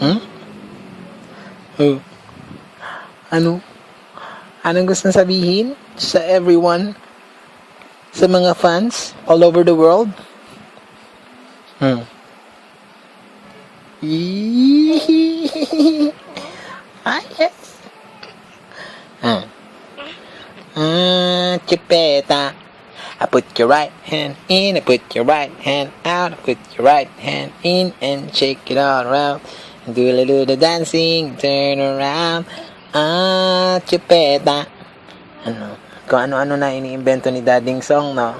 Hmm? Oh. Ano? Anong gusto sabihin sa everyone? Sa mga fans all over the world? Ah, yes. Chipeta. I put your right hand in, I put your right hand out, I put your right hand in and shake it all around. Do a little dancing, turn around. Chipeta. Ano? Kung ano-ano na iniimbento ni Dading Song, no?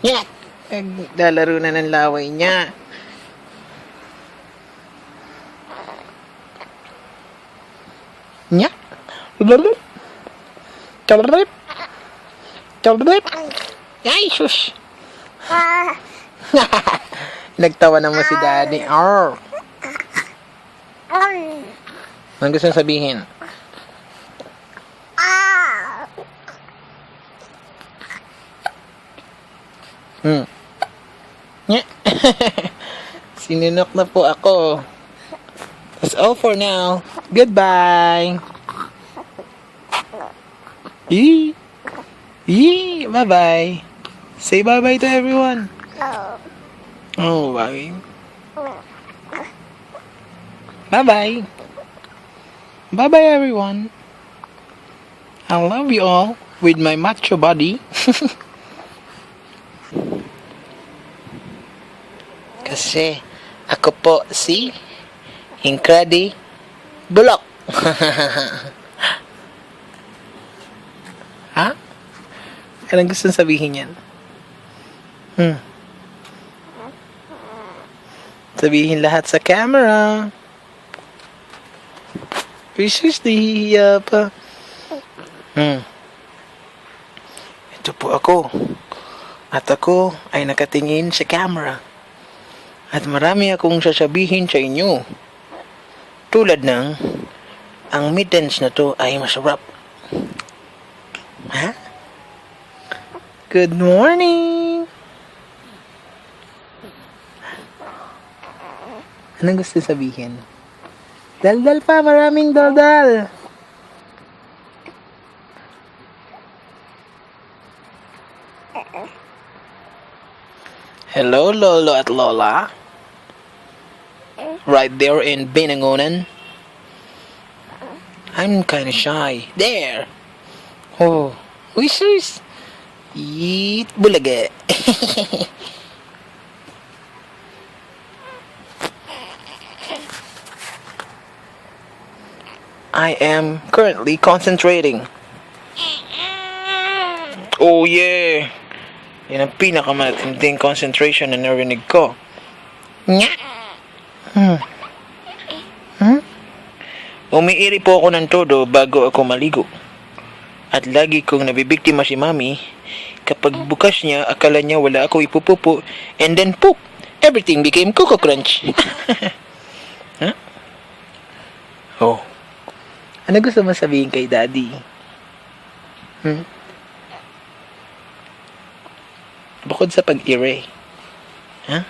Yeah! Naglalaro na ng laway niya. Nya? Blablabla. Blablabla. Blablabla. Ay, shush! Nagtawa naman si Daddy. Arr! Ano gusto sabihin? Nya? Sinunok na po ako. That's all for now. Goodbye. Bye-bye. Say bye-bye to everyone. Oh, bye. Bye-bye. Bye-bye, everyone. I love you all with my macho body. Kasi ako po si Incredi Bulok. Ha? Anong gusto sabihin yan? Sabihin lahat sa camera. Wishes nahihiya pa. Ito po ako. At ako ay nakatingin sa camera. At marami akong sasabihin sa inyo. Tulad ng, ang mittens na to ay masarap. Ha? Good morning! Anong gusto sabihin? Daldal pa, maraming daldal! Hello, Lolo at Lola. Right there in Binangonan. I'm kinda shy. There! Oh, wishes! Eat bulaga. I am currently concentrating. Oh yeah! Yan ang pinakamatinding concentration na narinig ko. Nya! Umiiri po ako ng todo bago ako maligo. At lagi kong nabibiktima si Mami kapag bukas niya, akala niya wala ako ipupupo, and then poop! Everything became Coco Crunch. Huh? Oh. Ano gusto mo sabihin kay Daddy? Bukod sa pag-ire. Huh?